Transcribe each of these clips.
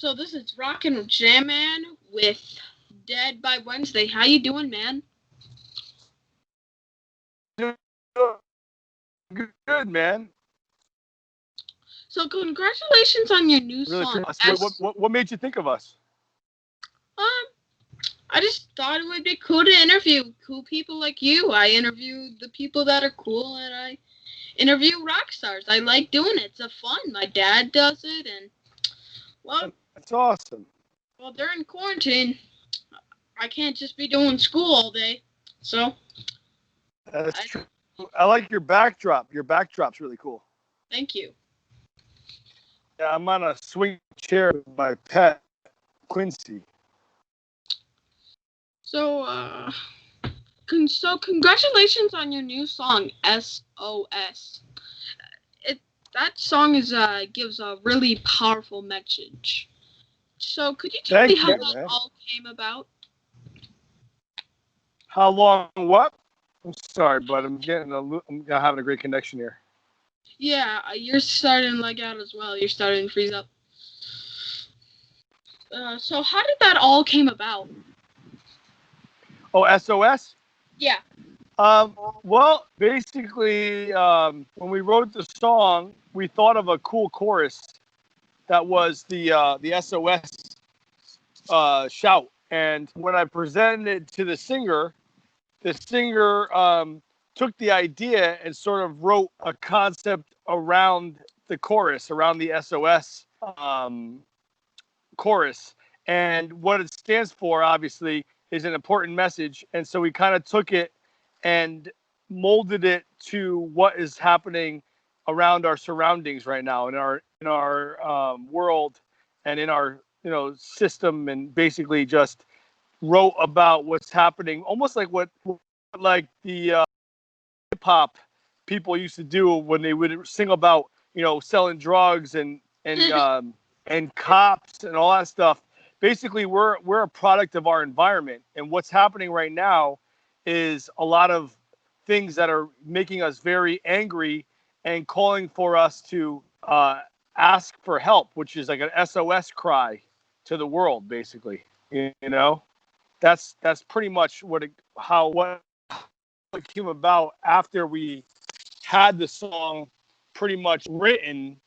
So this is Rockin' Jam Man with Dead by Wednesday. How you doing, man? Good, man. So congratulations on your new Really song. appreciate us. What made you think of us? Um, I just thought it would be cool to interview cool people like you. I interview the people that are cool, and I interview rock stars. I like doing it. It's fun. My dad does it, and well, That's awesome. well, during quarantine, I can't just be doing school all day. So, That's true. I like your backdrop. Your backdrop's really cool. thank you. Yeah, I'm on a swing chair with my pet, Quincy. So, congratulations on your new song, S.O.S. It that song is gives a really powerful message. So, could you tell me how that all came about? How long? What? I'm sorry, but I'm having a great connection here. Yeah, you're starting to leg out as well. You're starting to freeze up. So how did that all came about? Oh, SOS? Yeah. Well, basically, when we wrote the song, we thought of a cool chorus that was the SOS shout. And when I presented it to the singer took the idea and sort of wrote a concept around the chorus, around the SOS chorus. And what it stands for, obviously, is an important message. And so we kind of took it and molded it to what is happening around our surroundings right now in our world and in our system, and basically just wrote about what's happening, almost like what like the hip hop people used to do when they would sing about selling drugs and cops and all that stuff. Basically, we're a product of our environment, and what's happening right now is a lot of things that are making us very angry and calling for us to ask for help, which is like an SOS cry to the world, basically. You know, that's pretty much what it came about after we had the song pretty much written.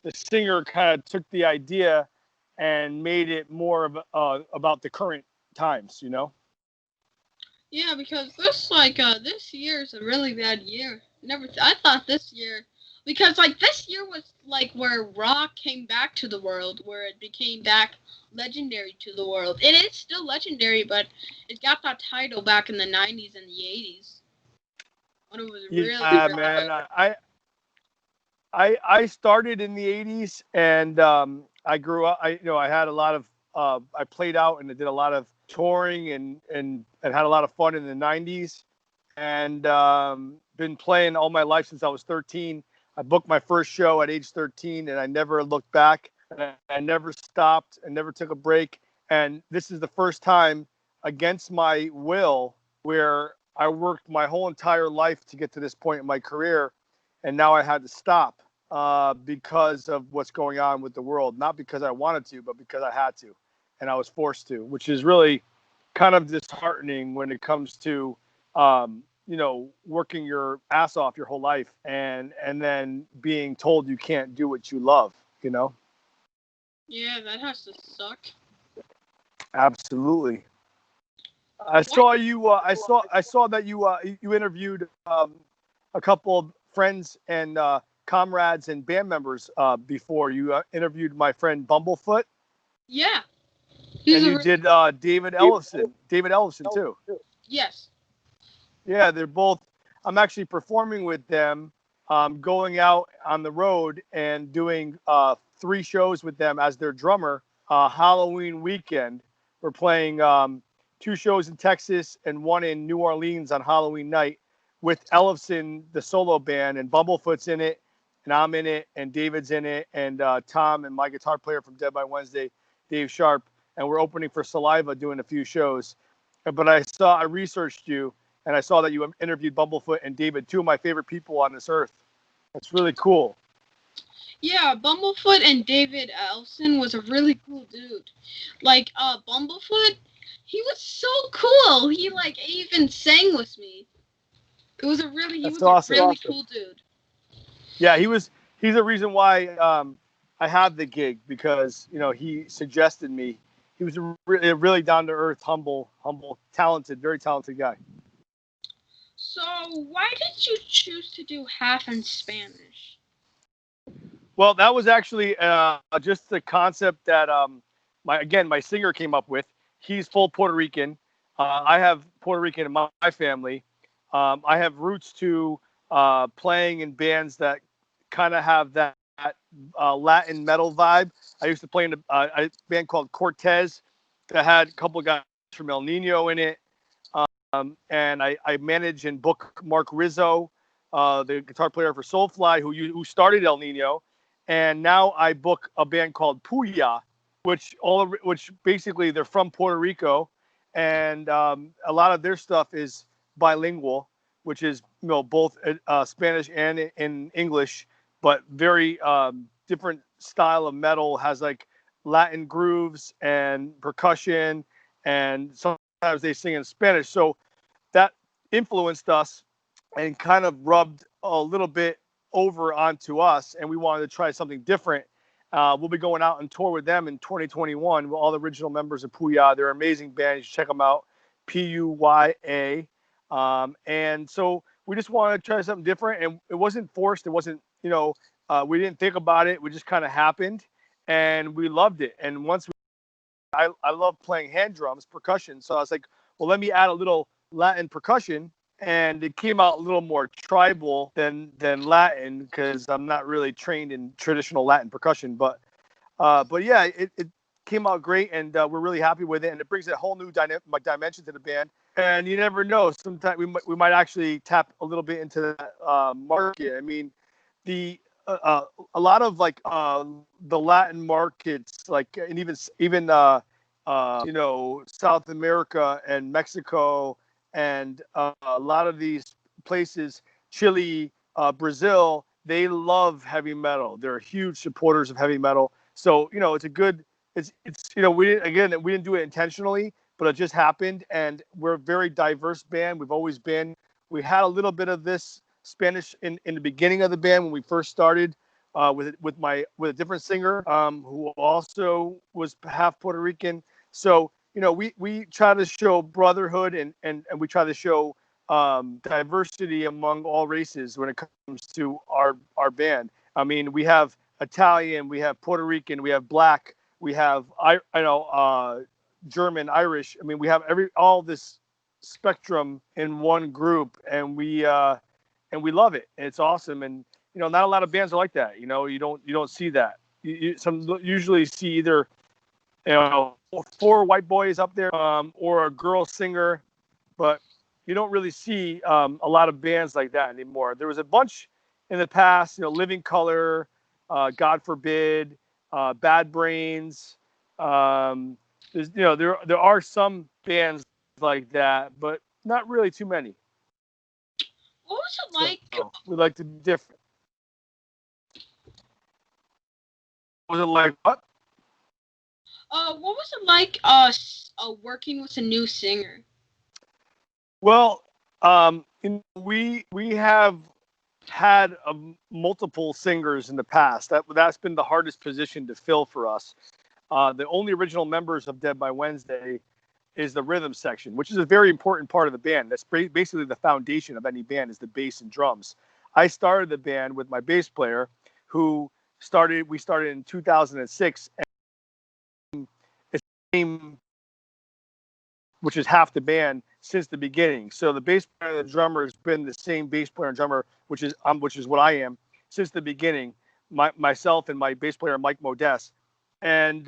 The singer kind of took the idea and made it more of about the current times, Yeah, because this year is a really bad year. I thought this year, because this year was like where rock came back to the world, where it became back legendary to the world. It is still legendary, but it got that title back in the 90s and the 80s when it was really man. I started in the 80s, and I grew up. I had a lot of I played out and I did a lot of touring and had a lot of fun in the 90s, and been playing all my life since I was 13. I booked my first show at age 13, and I never looked back. And I never stopped and never took a break. And this is the first time, against my will, where I worked my whole entire life to get to this point in my career, and now I had to stop because of what's going on with the world. Not because I wanted to, but because I had to, and I was forced to, which is really kind of disheartening when it comes to working your ass off your whole life and then being told you can't do what you love. Yeah, that has to suck. Absolutely. I saw you. I saw that you interviewed a couple of friends and comrades and band members before. You interviewed my friend Bumblefoot. Yeah. And you did David Ellefson. David Ellefson too. Yes. Yeah, they're both. I'm actually performing with them, going out on the road and doing 3 shows with them as their drummer. Halloween weekend, we're playing 2 shows in Texas and 1 in New Orleans on Halloween night with Ellefson, the solo band, and Bumblefoot's in it, and I'm in it, and David's in it, and Tom and my guitar player from Dead by Wednesday, Dave Sharp, and we're opening for Saliva doing a few shows. But I researched you, and I saw that you interviewed Bumblefoot and David, 2 of my favorite people on this earth. That's really cool. Yeah, Bumblefoot and David Ellefson was a really cool dude. Like, Bumblefoot, he was so cool. He like even sang with me. He That's was a awesome. really cool dude. Yeah, he's the reason why I have the gig because he suggested me. He was a really down to earth, humble, talented, very talented guy. So, why did you choose to do half in Spanish? Well, that was actually just the concept that my singer came up with. He's full Puerto Rican. I have Puerto Rican in my family. I have roots to playing in bands that kind of have that Latin metal vibe. I used to play in a band called Cortez that had a couple of guys from El Nino in it. And I manage and book Mark Rizzo, the guitar player for Soulfly, who started El Nino, and now I book a band called Puya, which basically they're from Puerto Rico, and a lot of their stuff is bilingual, which is both Spanish and in English, but very different style of metal. Has like Latin grooves and percussion, and sometimes they sing in Spanish. So that influenced us and kind of rubbed a little bit over onto us, and we wanted to try something different. We'll be going out on tour with them in 2021 with all the original members of Puya. They're an amazing band. You should check them out. Puya. And so we just wanted to try something different, and it wasn't forced. It wasn't, we didn't think about it. We just kind of happened, and we loved it. And I love playing hand drums, percussion. So I was like, well, let me add a little Latin percussion, and it came out a little more tribal than Latin because I'm not really trained in traditional Latin percussion. But yeah, it came out great, and we're really happy with it, and it brings a whole new dimension to the band. And you never know, sometimes we might actually tap a little bit into that market. I mean, the a lot of like the Latin markets, like and even South America and Mexico and a lot of these places, Chile, Brazil, they love heavy metal. They're huge supporters of heavy metal. So it's a good. It's we didn't do it intentionally, but it just happened, and we're a very diverse band. We've always been. We had a little bit of this Spanish in the beginning of the band when we first started with a different singer who also was half Puerto Rican. So we try to show brotherhood and we try to show diversity among all races when it comes to our band. I mean, we have Italian, we have Puerto Rican, we have Black, we have German, Irish. I mean, we have all this spectrum in one group, and we love it. It's awesome, and not a lot of bands are like that. You don't see that. Some usually see either four white boys up there or a girl singer, but you don't really see a lot of bands like that anymore. There was a bunch in the past, Living Color, God Forbid, Bad Brains. There are some bands like that, but not really too many. What was it So like? we like to be different. Was it like what? What was it like? Working with a new singer. Well, we have had multiple singers in the past. That's been the hardest position to fill for us. The only original members of Dead by Wednesday is the rhythm section, which is a very important part of the band. That's basically the foundation of any band is the bass and drums. I started the band with my bass player, who we started in 2006, and it's the same, which is half the band since the beginning. So the bass player and the drummer has been the same bass player and drummer, which is what I am since the beginning. Myself and my bass player Mike Modest, and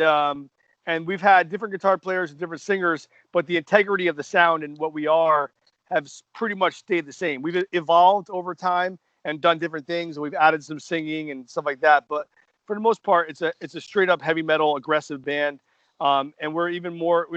we've had different guitar players and different singers, but the integrity of the sound and what we are have pretty much stayed the same. We've evolved over time and done different things, and we've added some singing and stuff like that. But for the most part, it's a straight up heavy metal aggressive band. And we're even more,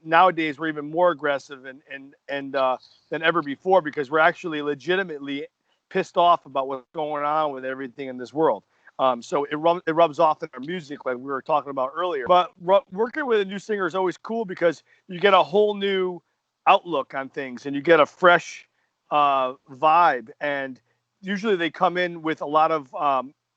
nowadays we're even more aggressive and than ever before because we're actually legitimately pissed off about what's going on with everything in this world. So it rubs off in our music, like we were talking about earlier. But working with a new singer is always cool because you get a whole new outlook on things, and you get a fresh vibe. And usually they come in with a lot of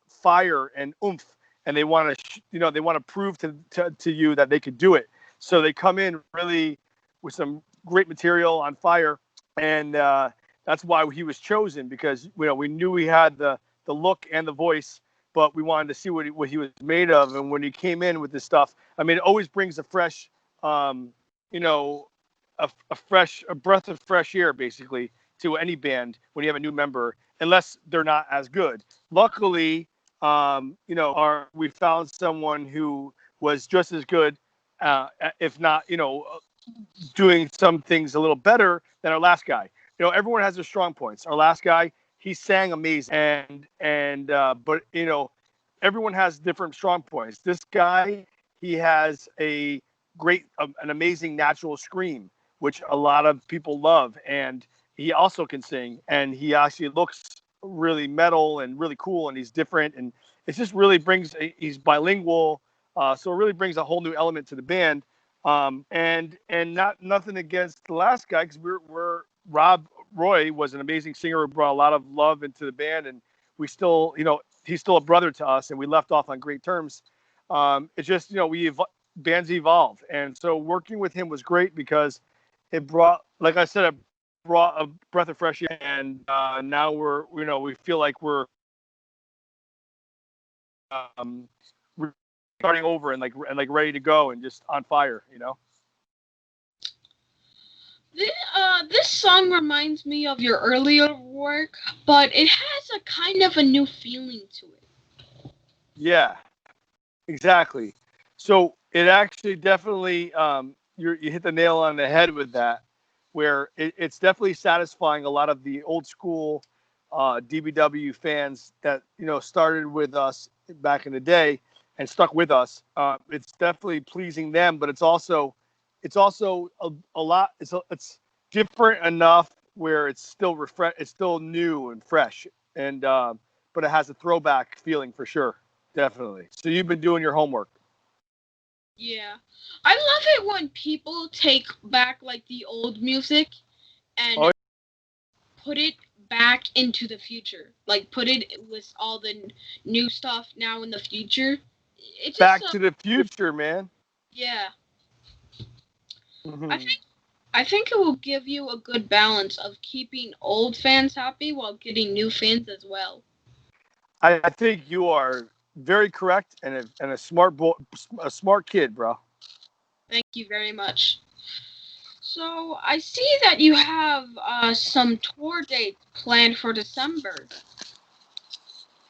fire and oomph, and they want to, they want to prove to you that they could do it. So they come in really with some great material on fire, and that's why he was chosen, because we knew he had the look and the voice, but we wanted to see what he was made of. And when he came in with this stuff, I mean, it always brings a fresh, you know, a breath of fresh air, basically, to any band when you have a new member, unless they're not as good. Luckily, we found someone who was just as good, if not, doing some things a little better than our last guy. Everyone has their strong points. Our last guy, he sang amazing, but everyone has different strong points. This guy, he has an amazing natural scream, which a lot of people love, and he also can sing, and he actually looks really metal and really cool, and he's different, and it just really he's bilingual, so it really brings a whole new element to the band. And not nothing against the last guy, because we're Rob Roy was an amazing singer who brought a lot of love into the band, and we still, he's still a brother to us, and we left off on great terms. It's just, bands evolve, and so working with him was great because it brought, like I said, it brought a breath of fresh air, and now we feel like we're um, starting over and like ready to go and just on fire. This song reminds me of your earlier work, but it has a kind of a new feeling to it. Yeah, exactly. So it actually definitely you hit the nail on the head with that, where it's definitely satisfying a lot of the old school DBW fans that started with us back in the day and stuck with us. It's definitely pleasing them, but it's also a lot. It's different enough where it's still it's still new and fresh, and but it has a throwback feeling for sure. Definitely. So you've been doing your homework. Yeah. I love it when people take back like the old music and Oh, put it back into the future. Like put it with all the new stuff now in the future. It just Back to the Future, man. yeah. I Hmm. think I think it will give you a good balance of keeping old fans happy while getting new fans as well. I think you are very correct and a a smart kid, bro. Thank you very much. So I see that you have some tour dates planned for December.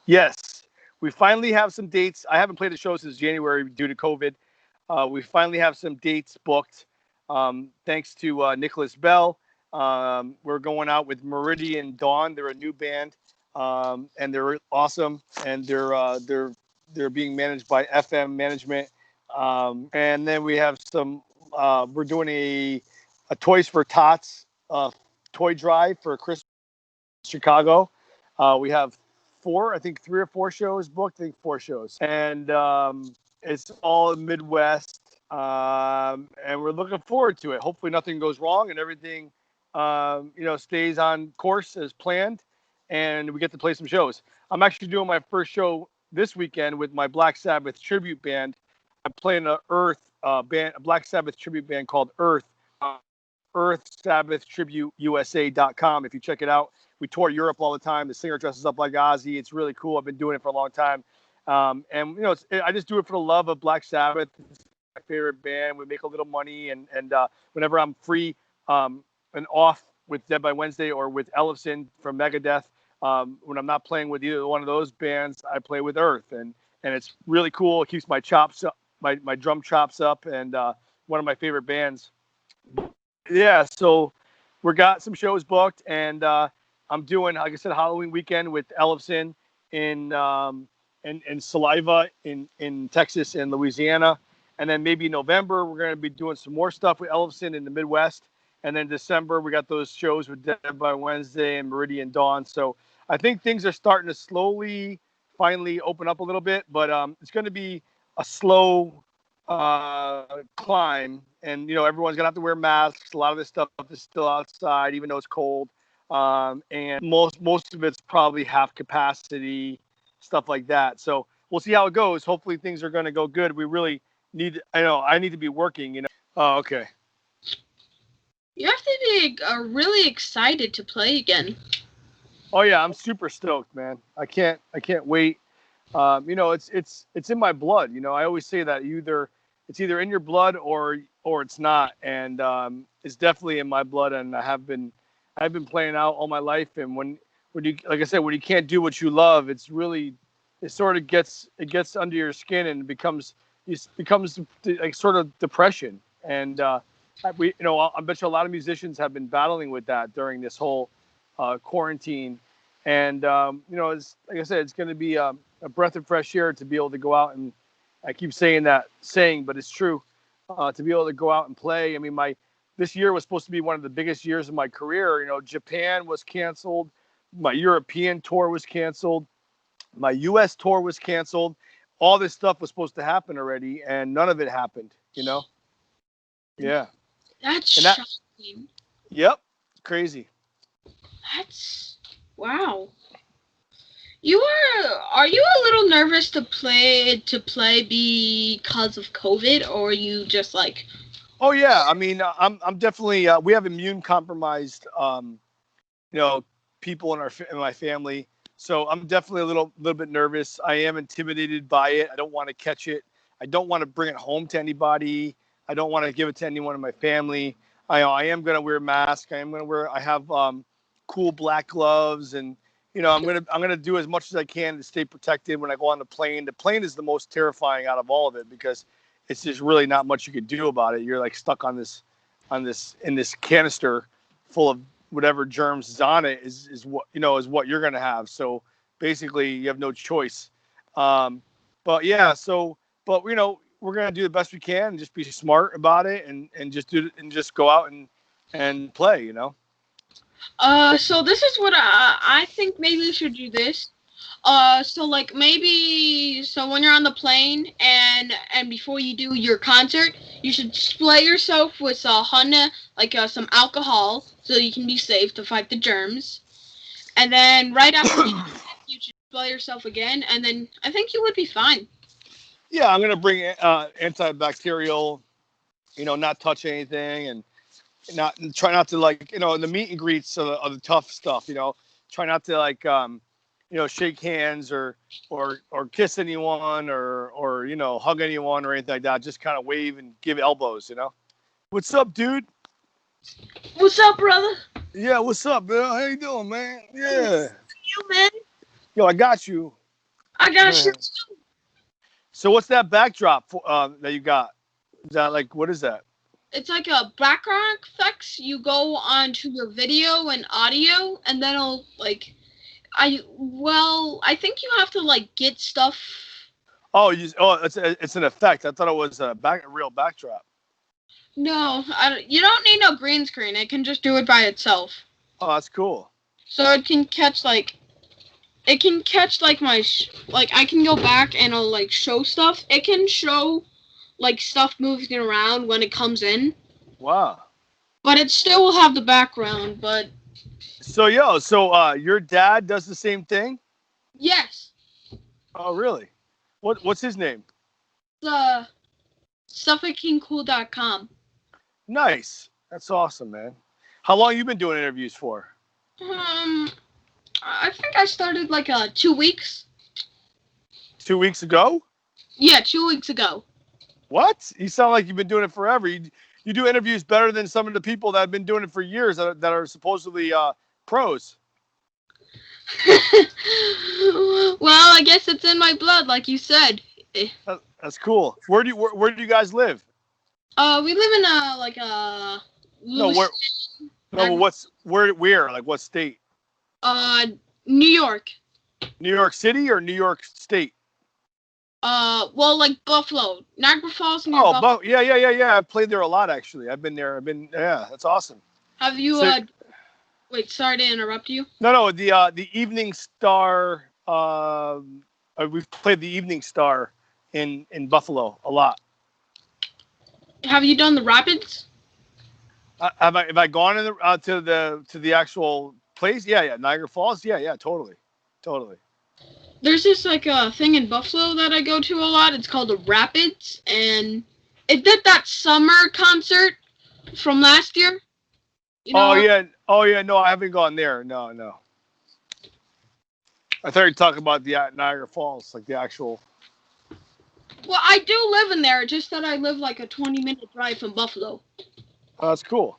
Yes, we finally have some dates. I haven't played a show since January due to COVID. We finally have some dates booked. Thanks to Nicholas Bell. We're going out with Meridian Dawn. They're a new band, and they're awesome. And they're being managed by FM Management. And then we have some. We're doing a Toys for Tots toy drive for Christmas in Chicago. We have I think 3 or 4 shows booked. I think 4 shows, and it's all Midwest, and we're looking forward to it. Hopefully, nothing goes wrong and everything, stays on course as planned, and we get to play some shows. I'm actually doing my first show this weekend with my Black Sabbath tribute band. I'm playing a Black Sabbath tribute band called Earth. Earth Sabbath Tribute USA.com. If you check it out, we tour Europe all the time. The singer dresses up like Ozzy. It's really cool. I've been doing it for a long time. And I just do it for the love of Black Sabbath. It's my favorite band. We make a little money, and whenever I'm free and off with Dead by Wednesday or with Ellefson from Megadeth, when I'm not playing with either one of those bands, I play with Earth, and it's really cool. It keeps my chops up, my drum chops up, and one of my favorite bands. Yeah, so we got some shows booked, and I'm doing, like I said, Halloween weekend with Ellefson in in Saliva in Texas and Louisiana, and then maybe November we're going to be doing some more stuff with Ellefson in the Midwest, and then December we got those shows with Dead by Wednesday and Meridian Dawn. So I think things are starting to slowly finally open up a little bit, but it's going to be a slow climb, and everyone's gonna have to wear masks. A lot of this stuff is still outside, even though it's cold, and most of it's probably half capacity, stuff like that. So we'll see how it goes. Hopefully things are going to go good. We really need. I need to be working. Oh, okay. You have to be really excited to play again. Oh yeah, I'm super stoked, man. I can't wait. It's in my blood. I always say that it's either in your blood or it's not, and it's definitely in my blood. And I've been playing out all my life. And when you, like I said, when you can't do what you love, it sort of gets under your skin and it becomes like sort of depression. And I bet you a lot of musicians have been battling with that during this whole quarantine. And it's like I said, it's going to be a breath of fresh air to be able to go out, and I keep saying but it's true, to be able to go out and play. I mean, this year was supposed to be one of the biggest years of my career. Japan was canceled, my European tour was canceled, my U.S. tour was canceled. All this stuff was supposed to happen already, and none of it happened. Yeah. That's shocking. Yep, crazy. That's wow. Are you a little nervous to play because of COVID, or are you just like? Oh yeah, I mean, I'm definitely. We have immune compromised, people in my family, so I'm definitely a little bit nervous. I am intimidated by it. I don't want to catch it. I don't want to bring it home to anybody. I don't want to give it to anyone in my family. I am gonna wear a mask. I have cool black gloves, and I'm gonna do as much as I can to stay protected when I go on the plane. The plane is the most terrifying out of all of it because it's just really not much you could do about it. You're like stuck in this canister full of whatever germs is on it is what you're gonna have. So basically, you have no choice. But yeah, we're gonna do the best we can and just be smart about it and just go out and play. So this is what I think maybe you should do this. So when you're on the plane and before you do your concert, you should spray yourself with some alcohol so you can be safe to fight the germs. And then right after you should spray yourself again, and then I think you would be fine. Yeah, I'm gonna bring antibacterial, not touch anything, and try not to the meet and greets are the tough stuff. Try not to shake hands or kiss anyone or hug anyone or anything like that. Just kind of wave and give elbows. What's up, dude? What's up, brother? Yeah, what's up, man? How you doing, man? Yeah. You, man. Yo, I got you. I got you too. So what's that backdrop that you got? Is that what is that? It's like a background effects. You go onto your video and audio, and then I think you have to get stuff. Oh, it's an effect. I thought it was a real backdrop. No, you don't need no green screen. It can just do it by itself. Oh, that's cool. So it can catch my I can go back and I'll show stuff. It can show stuff moving around when it comes in. Wow. But it still will have the background, but. So your dad does the same thing? Yes. Oh, really? What's his name? SuffolkingCool.com. Nice. That's awesome, man. How long you been doing interviews for? I think I started 2 weeks. 2 weeks ago? Yeah, 2 weeks ago. What? You sound like you've been doing it forever. You do interviews better than some of the people that have been doing it for years that are supposedly pros. Well, I guess it's in my blood, like you said. That's cool. Where do you guys live? We live in where? Like what state? New York. New York City or New York State? Buffalo, Niagara Falls. Near Buffalo. Yeah. I've played there a lot actually. I've been there. Yeah, that's awesome. Have you? Wait, sorry to interrupt you. No, the Evening Star We've played the Evening Star in Buffalo a lot. Have you done the Rapids? Have I gone to the actual place? Yeah, yeah, Niagara Falls. Yeah, yeah, totally, totally. There's this like thing in Buffalo that I go to a lot. It's called the Rapids, and it did that summer concert from last year. You Oh know, yeah, oh yeah. No, I haven't gone there. No, no. I thought you were talking about the Niagara Falls, like the actual. well, I do live in there. Just that I live like a 20-minute drive from Buffalo. Oh, that's cool.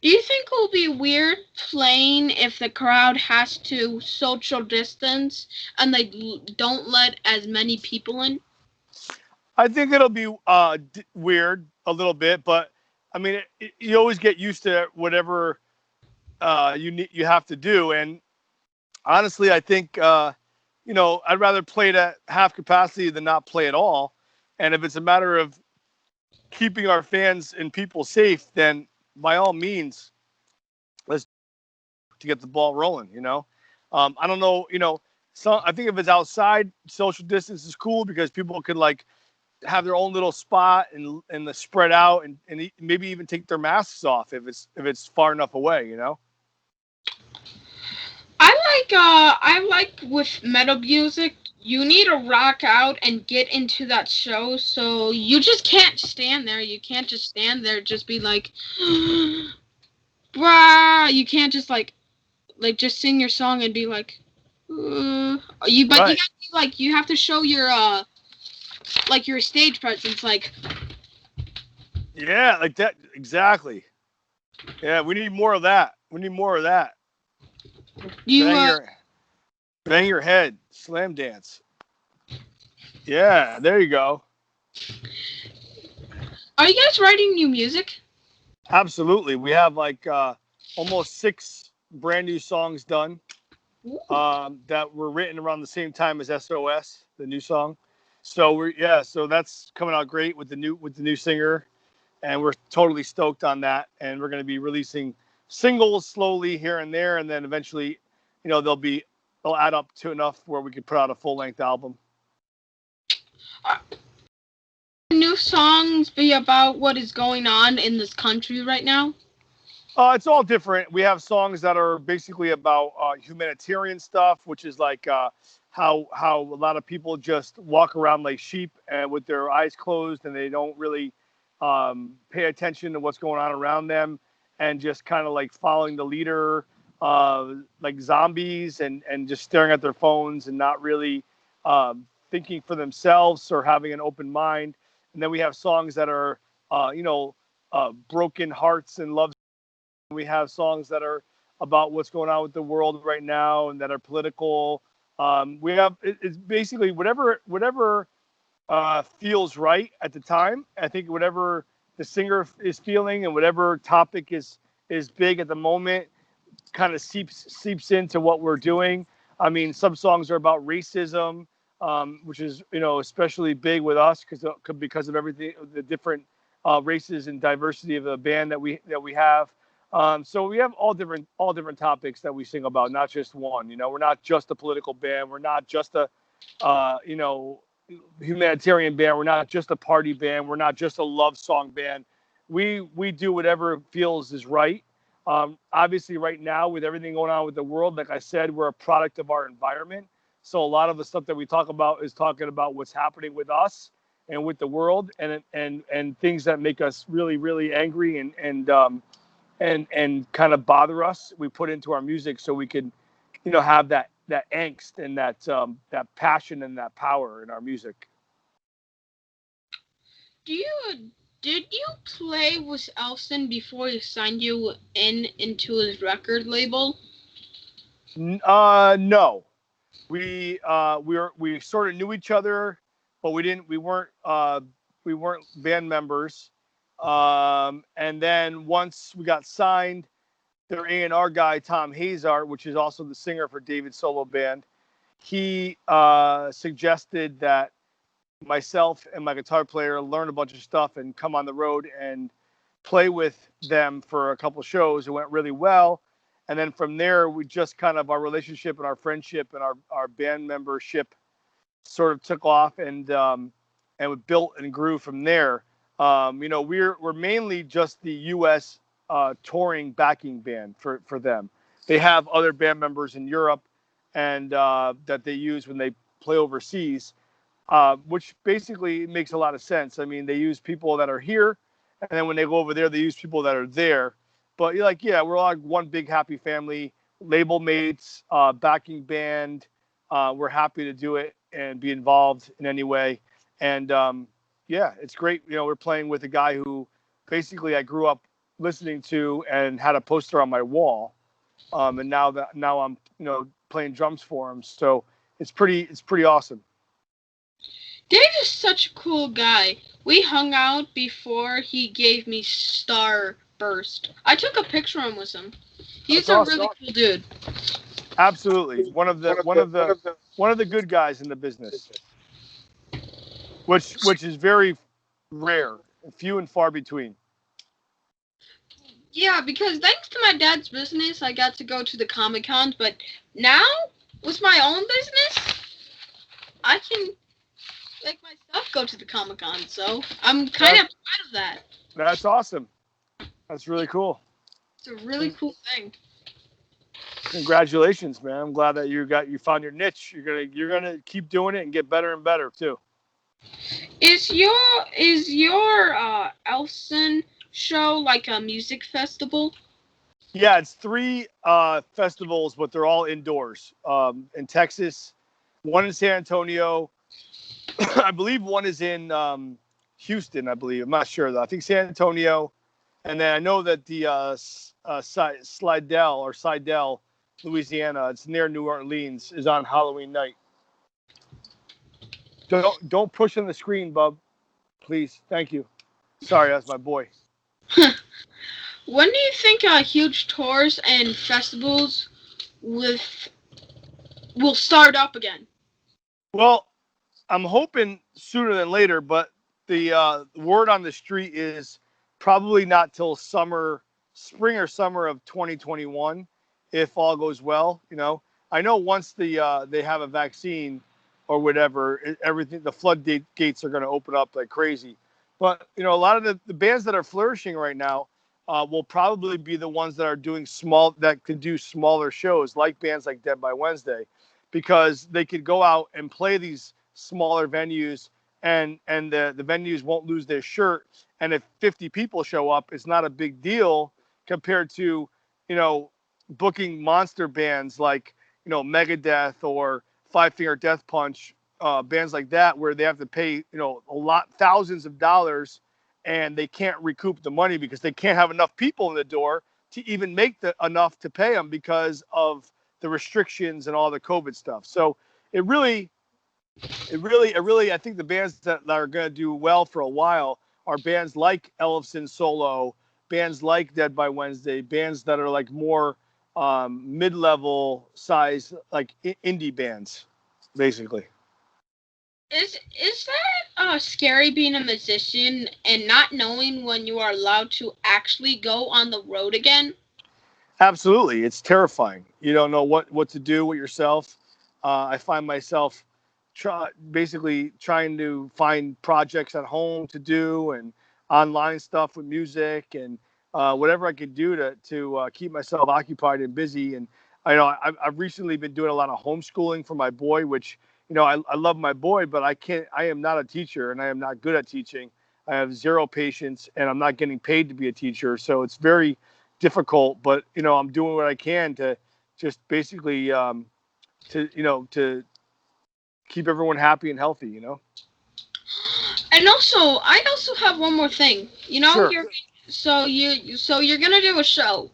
Do you think it'll be weird playing if the crowd has to social distance and they don't let as many people in? I think it'll be weird a little bit, but I mean, you always get used to whatever you have to do. And honestly, I think I'd rather play it at half capacity than not play at all. And if it's a matter of keeping our fans and people safe, then by all means, let's to get the ball rolling. I don't know. So I think if it's outside, social distance is cool because people can like have their own little spot and the spread out and maybe even take their masks off if it's far enough away. I like with metal music, you need to rock out and get into that show, so you just can't stand there. You can't just stand there just be like brah. You can't just like just sing your song and be like you but you Right. have to you have to show your like your stage presence like Yeah, like that exactly. Yeah, we need more of that. We need more of that. you Bang your bang your head, slam dance. Yeah, there you go. are you guys writing new music? Absolutely. We have like almost 6 brand new songs done that were written around the same time as S.O.S, the new song. So that's coming out great with the new singer, and we're totally stoked on that. And we're going to be releasing singles slowly here and there, and then eventually, they'll add up to enough where we could put out a full length album. Are new songs be about what is going on in this country right now? It's all different. We have songs that are basically about humanitarian stuff, which is like how a lot of people just walk around like sheep and with their eyes closed, and they don't really pay attention to what's going on around them, and just kind of like following the leader, like zombies, and just staring at their phones and not really thinking for themselves or having an open mind. And then we have songs that are, broken hearts and love. We have songs that are about what's going on with the world right now and that are political. It's basically whatever feels right at the time. I think whatever the singer is feeling and whatever topic is big at the moment kind of seeps into what we're doing. I mean, some songs are about racism, which is especially big with us because of everything, the different races and diversity of the band that we have. So we have all different topics that we sing about, not just one. We're not just a political band. We're not just a uh, you know humanitarian band. We're not just a party band. We're not just a love song band. We do whatever feels is right. Obviously, right now with everything going on with the world, like I said, we're a product of our environment. So a lot of the stuff that we talk about is talking about what's happening with us and with the world, and things that make us really really angry and kind of bother us. We put into our music so we could, have that angst and that passion and that power in our music. Do you did you play with Elson before he signed you into his record label? No, we sort of knew each other, but we weren't band members. And then once we got signed, their A&R guy Tom Hazard, which is also the singer for David's solo band, he suggested that myself and my guitar player learn a bunch of stuff and come on the road and play with them for a couple shows. It went really well, And then from there, we just kind of our relationship and our friendship and our band membership sort of took off, and we built and grew from there. We're mainly just the U.S. Touring backing band for them. They have other band members in Europe, and that they use when they play overseas, which basically makes a lot of sense. I mean, they use people that are here, and then when they go over there, they use people that are there. But you're like, yeah, we're all like one big happy family, label mates, backing band. We're happy to do it and be involved in any way. And yeah, it's great. We're playing with a guy who basically I grew up listening to and had a poster on my wall. And now I'm playing drums for him. So it's pretty awesome. Dave is such a cool guy. We hung out before he gave me Starburst. I took a picture with him. He's That's a awesome. really cool dude. Absolutely, one of the good guys in the business, which is very rare, few and far between. Yeah, because thanks to my dad's business, I got to go to the Comic Cons, but now, with my own business, I can make myself go to the Comic Con, so I'm kind of proud of that. That's awesome. That's really cool. It's a really cool thing. Congratulations, man! I'm glad that you found your niche. You're gonna keep doing it and get better and better too. Is your Elfson show like a music festival? Yeah, it's three festivals, but they're all indoors. In Texas, one in San Antonio, I believe one is in Houston. I believe, I'm not sure though. I think San Antonio, and then I know that the Slidell, Louisiana, it's near New Orleans, is on Halloween night. Don't push on the screen, bub. Please, thank you. Sorry, that's my boy. When do you think huge tours and festivals with will start up again? Well, I'm hoping sooner than later, but the word on the street is probably not till spring or summer of 2021, if all goes well. I know once they have a vaccine or whatever, everything the floodgates are going to open up like crazy. But a lot of the bands that are flourishing right now will probably be the ones that are doing that could do smaller shows, like bands like Dead by Wednesday, because they could go out and play these smaller venues, and the venues won't lose their shirt. And if 50 people show up, it's not a big deal compared to booking monster bands like Megadeth or Five Finger Death Punch, bands like that, where they have to pay thousands of dollars, and they can't recoup the money because they can't have enough people in the door to even make enough to pay them because of the restrictions and all the COVID stuff. So it really, I think the bands that are going to do well for a while are bands like Ellefson Solo, bands like Dead by Wednesday, bands that are like more mid-level size, like indie bands, basically. Is that scary being a musician and not knowing when you are allowed to actually go on the road again? Absolutely, it's terrifying. You don't know what to do with yourself. I find myself basically trying to find projects at home to do and online stuff with music and whatever I could do to keep myself occupied and busy. And I've recently been doing a lot of homeschooling for my boy, which I love my boy, but I am not a teacher and I am not good at teaching. I have zero patience and I'm not getting paid to be a teacher, so it's very difficult. But I'm doing what I can to just basically to keep everyone happy and healthy. And also, I also have one more thing. Sure. You're gonna do a show.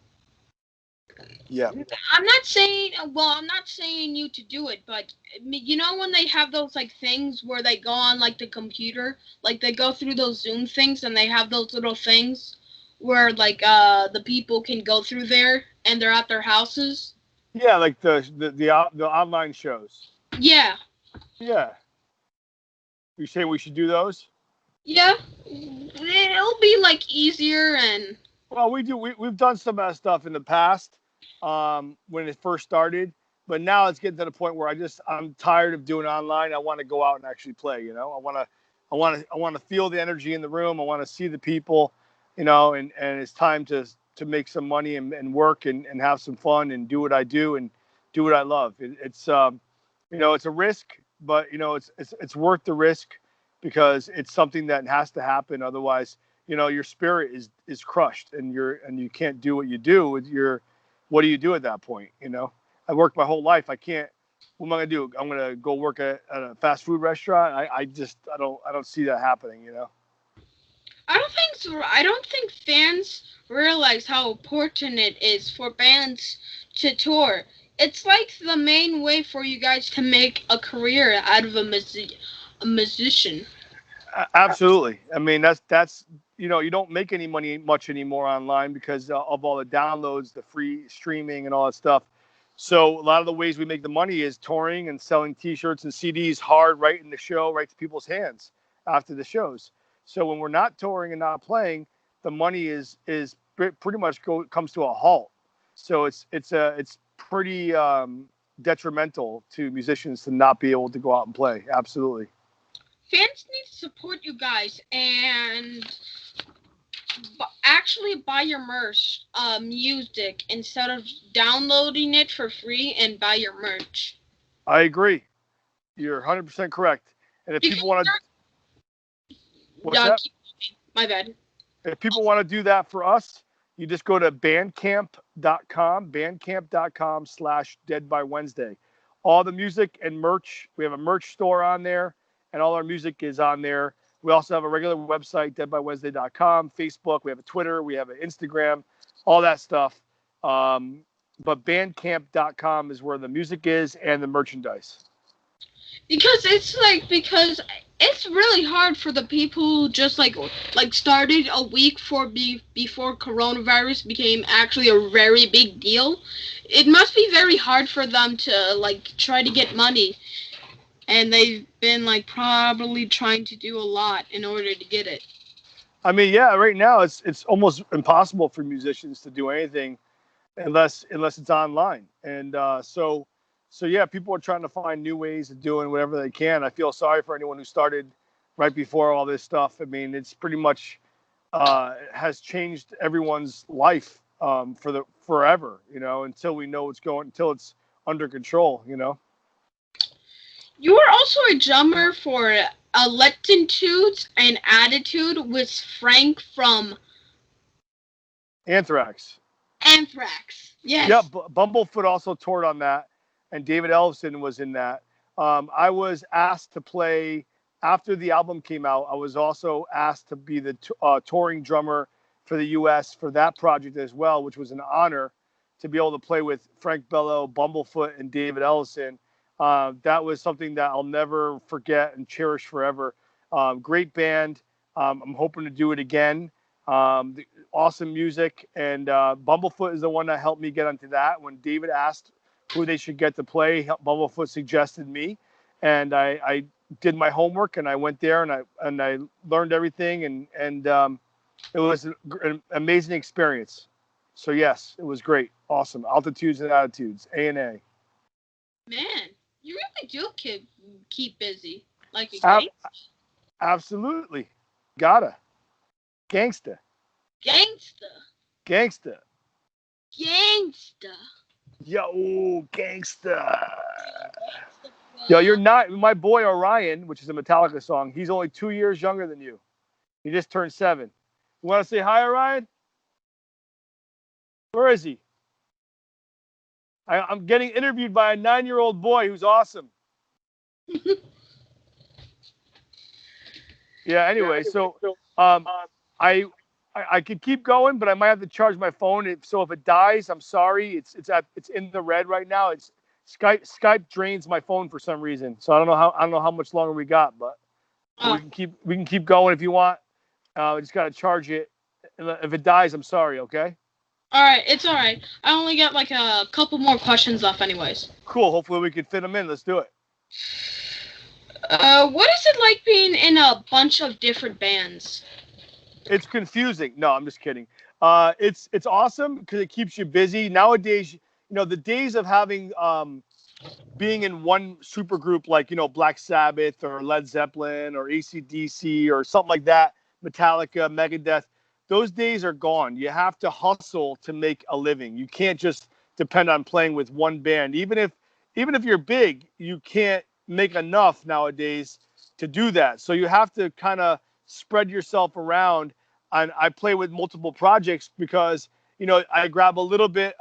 Yeah. I'm not saying you to do it, but when they have those like things where they go on like the computer, like they go through those Zoom things and they have those little things where like the people can go through there and they're at their houses. Yeah, like the online shows. Yeah. Yeah. You say we should do those? Yeah. It'll be like easier and Well, we've done some of that stuff in the past. when it first started. But now it's getting to the point where I'm tired of doing online. I want to go out and actually play. I want to feel the energy in the room. I want to see the people. And it's time to make some money and work and have some fun and do what I do and do what I love. It's a risk, but it's worth the risk because it's something that has to happen. Otherwise, your spirit is crushed and you can't do what you do with your. What do you do at that point? I worked my whole life. I can't. What am I gonna do? I'm gonna go work at a fast food restaurant. I don't see that happening. I don't think so. I don't think fans realize how important it is for bands to tour. It's like the main way for you guys to make a career out of a musician. Absolutely. I mean, that's you don't make any money much anymore online because of all the downloads, the free streaming, and all that stuff. So a lot of the ways we make the money is touring and selling T-shirts and CDs hard right in the show, right to people's hands after the shows. So when we're not touring and not playing, the money is pretty much comes to a halt. So it's pretty detrimental to musicians to not be able to go out and play. Absolutely. Fans need to support you guys and actually buy your merch, music, instead of downloading it for free and buy your merch. I agree. You're 100% correct. And if Because people want to, what's that? My bad. If people want to do that for us, you just go to bandcamp.com / Wednesday. All the music and merch, we have a merch store on there, and all our music is on there. We also have a regular website, deadbywednesday.com, Facebook, we have a Twitter, we have an Instagram, all that stuff. But bandcamp.com is where the music is and the merchandise. Because it's really hard for the people who just like started a week before coronavirus became actually a very big deal. It must be very hard for them to try to get money, and they've been probably trying to do a lot in order to get it. I mean, yeah, right now it's almost impossible for musicians to do anything unless it's online. And so yeah, people are trying to find new ways of doing whatever they can. I feel sorry for anyone who started right before all this stuff. I mean, it's pretty much has changed everyone's life for the forever, until we know until it's under control. You are also a drummer for Latitudes and Attitude with Frank from Anthrax. Yes. Yeah, Bumblefoot also toured on that, and David Ellefson was in that. I was asked to play after the album came out. I was also asked to be the touring drummer for the U.S. for that project as well, which was an honor to be able to play with Frank Bello, Bumblefoot, and David Ellefson. That was something that I'll never forget and cherish forever. Great band. I'm hoping to do it again. Awesome music, and Bumblefoot is the one that helped me get onto that. When David asked who they should get to play, Bumblefoot suggested me, and I did my homework and I went there and I learned everything, and it was an amazing experience. So yes, it was great, awesome. Altitudes and Attitudes, A&A. Man, you really do keep busy like a gangsta. Absolutely, gotta gangsta. Gangsta. Yo, gangsta. Yo, you're not my boy Orion, which is a Metallica song. He's only 2 years younger than you. He just turned 7. You want to say hi, Orion? Where is he? I'm getting interviewed by a 9-year-old boy who's awesome. Yeah. Anyway, so I could keep going, but I might have to charge my phone. So if it dies, I'm sorry. It's in the red right now. It's Skype drains my phone for some reason. So I don't know how much longer we got, but we can keep going if you want. I just gotta charge it. If it dies, I'm sorry. Okay. All right, it's all right. I only got a couple more questions left, anyways. Cool. Hopefully we can fit them in. Let's do it. What is it like being in a bunch of different bands? It's confusing. No, I'm just kidding. It's awesome because it keeps you busy. Nowadays, the days of having being in one super group like Black Sabbath or Led Zeppelin or AC/DC or something like that, Metallica, Megadeth, those days are gone. You have to hustle to make a living. You can't just depend on playing with one band. Even if you're big, you can't make enough nowadays to do that. So you have to kind of spread yourself around. And I play with multiple projects because I grab a little bit.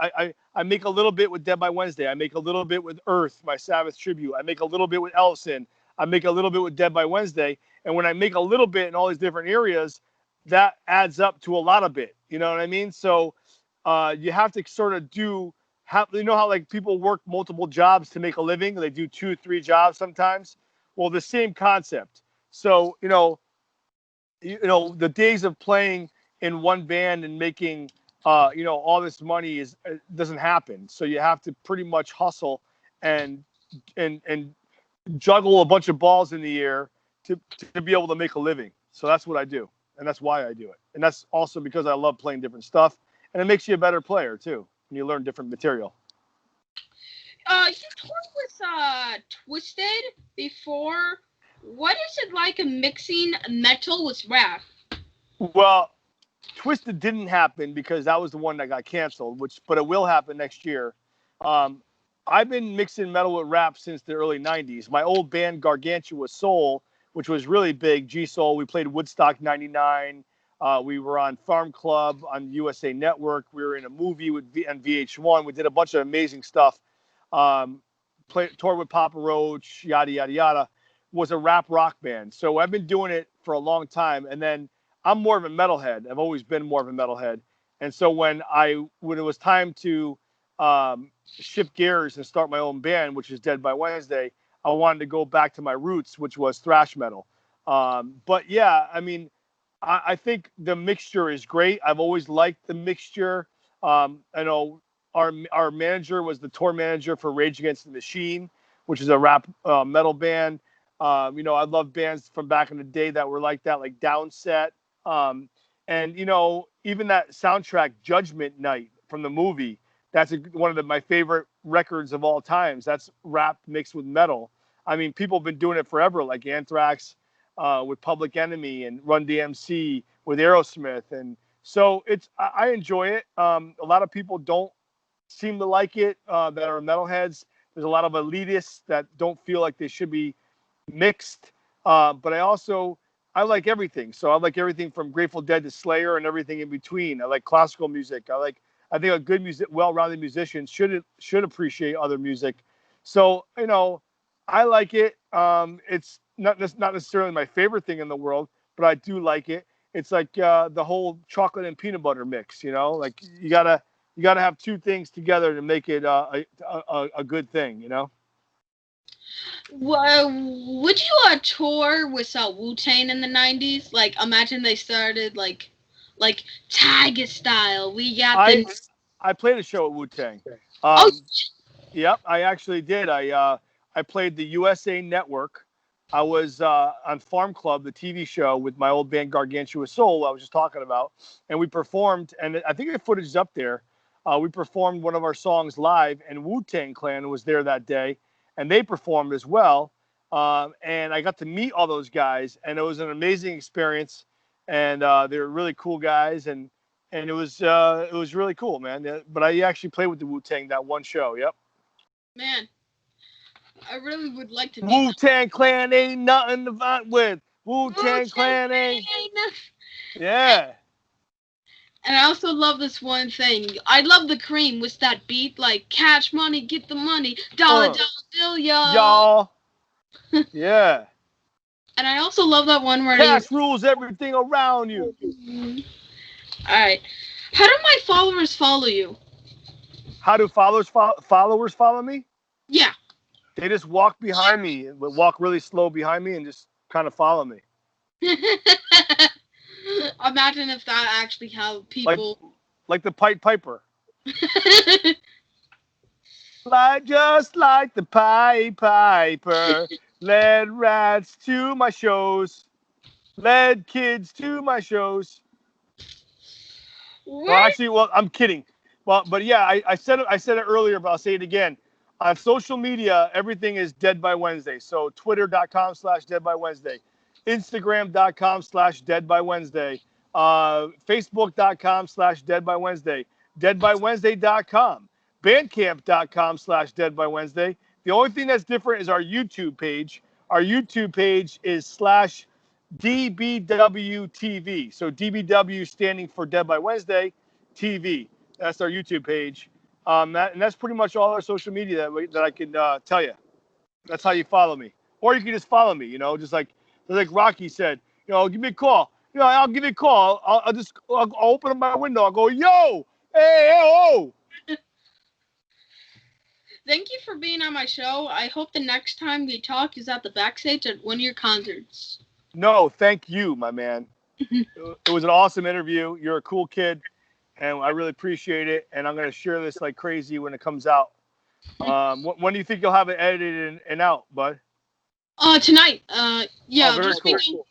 I make a little bit with Dead by Wednesday. I make a little bit with Earth, my Sabbath tribute. I make a little bit with Ellefson. I make a little bit with Dead by Wednesday. And when I make a little bit in all these different areas, that adds up to a lot of bit. You know what I mean? So you have to sort of how like people work multiple jobs to make a living? They do 2-3 jobs sometimes. Well, the same concept. So, the days of playing in one band and making all this money doesn't happen. So you have to pretty much hustle and and juggle a bunch of balls in the air to be able to make a living. So that's what I do, and that's why I do it. And that's also because I love playing different stuff, and it makes you a better player too when you learn different material. You toured with Twisted before. What is it like mixing metal with rap? Well, Twisted didn't happen because that was the one that got canceled, but it will happen next year. I've been mixing metal with rap since the early 90s. My old band Gargantua Soul, which was really big, G-Soul, we played Woodstock 99. We were on Farm Club on USA Network. We were in a movie on VH1. We did a bunch of amazing stuff. Toured with Papa Roach, yada, yada, yada. Was a rap rock band. So I've been doing it for a long time. And then I'm more of a metalhead. I've always been more of a metalhead. And so when it was time to shift gears and start my own band, which is Dead by Wednesday, I wanted to go back to my roots, which was thrash metal. But yeah, I mean, I think the mixture is great. I've always liked the mixture. I know our manager was the tour manager for Rage Against the Machine, which is a rap metal band. I love bands from back in the day that were like that, like Downset. And even that soundtrack Judgment Night from the movie, that's one of my favorite records of all times. That's rap mixed with metal. I mean, people have been doing it forever, like Anthrax with Public Enemy and Run DMC with Aerosmith. And so I enjoy it. A lot of people don't seem to like it that are metalheads. There's a lot of elitists that don't feel like they should be mixed. But I like everything. So I like everything from Grateful Dead to Slayer and everything in between. I like classical music. I think a good well-rounded musician should appreciate other music. So, I like it. It's not necessarily my favorite thing in the world, but I do like it. It's like the whole chocolate and peanut butter mix, like you gotta have two things together to make it a good thing, Well, would you tour with Wu-Tang in the 90s? Like, imagine they started like Tiger style. We got I played a show at Wu-Tang. Oh, Yep, I actually did. I played the USA Network. I was on Farm Club, the TV show, with my old band Gargantua Soul I was just talking about, and we performed. And I think the footage is up there. We performed one of our songs live, and Wu-Tang Clan was there that day, and they performed as well. And I got to meet all those guys, and it was an amazing experience. And they were really cool guys, and it was really cool, man. But I actually played with the Wu-Tang that one show. Yep. Man, I really would like to meet Wu-Tang Clan ain't nothing to fight with. Wu-Tang Clan ain't. Yeah. And I also love this one thing. I love the cream with that beat, like cash money, get the money, dollar bill, y'all. Yeah. And I also love that one where cash rules everything around you. All right. How do my followers follow you? How do followers follow me? Yeah. They just walk behind me, walk really slow behind me, and just kind of follow me. Imagine if that actually how people like the Pied Piper. Just like the Pied Piper, led rats to my shows, led kids to my shows. Well, I'm kidding. Well, but yeah, I said it earlier, but I'll say it again. On social media, everything is Dead by Wednesday. So twitter.com/Dead by Wednesday, Instagram.com/Dead by Wednesday, Facebook.com/Dead by Wednesday, deadbywednesday.com, bandcamp.com/Dead by Wednesday. The only thing that's different is our YouTube page. Our YouTube page is /DBW So DBW standing for Dead by Wednesday TV. That's our YouTube page. And that's pretty much all our social media that I can tell you. That's how you follow me, or you can just follow me. Just like Rocky said. Give me a call. I'll give you a call. I'll open up my window. I'll go, yo, hey, oh. Thank you for being on my show. I hope the next time we talk is at the backstage at one of your concerts. No, thank you, my man. It was an awesome interview. You're a cool kid, and I really appreciate it. And I'm going to share this like crazy when it comes out. When do you think you'll have it edited and out, bud? Tonight. Yeah. Oh, very cool.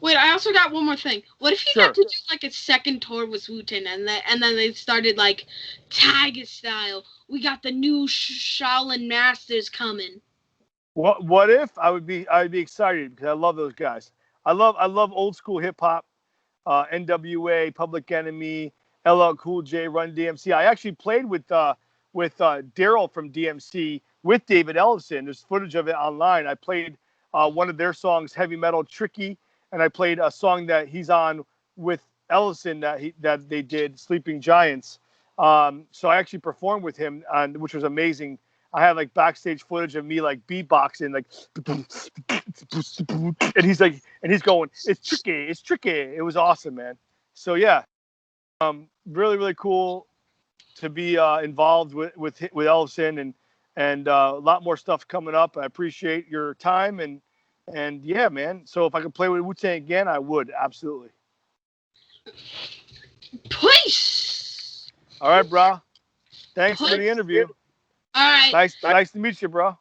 Wait, I also got one more thing. What if you Sure. got to do like a second tour with Wu-Tang and then they started like Tiger style? We got the new Shaolin Masters coming. What if I'd be excited because I love those guys. I love old school hip hop, NWA, Public Enemy, LL Cool J, Run DMC. I actually played with Daryl from DMC with David Ellefson. There's footage of it online. I played one of their songs, Heavy Metal Tricky, and I played a song that he's on with Ellefson that they did, Sleeping Giants. So I actually performed with him, which was amazing. I had like backstage footage of me like beatboxing, like, and he's going, it's tricky. It was awesome, man. So yeah, really, really cool to be involved with Ellefson and a lot more stuff coming up. I appreciate your time and yeah, man. So if I could play with Wu-Tang again, I would absolutely. Peace. All right, bro. Thanks for the interview. All right. Nice to meet you, bro.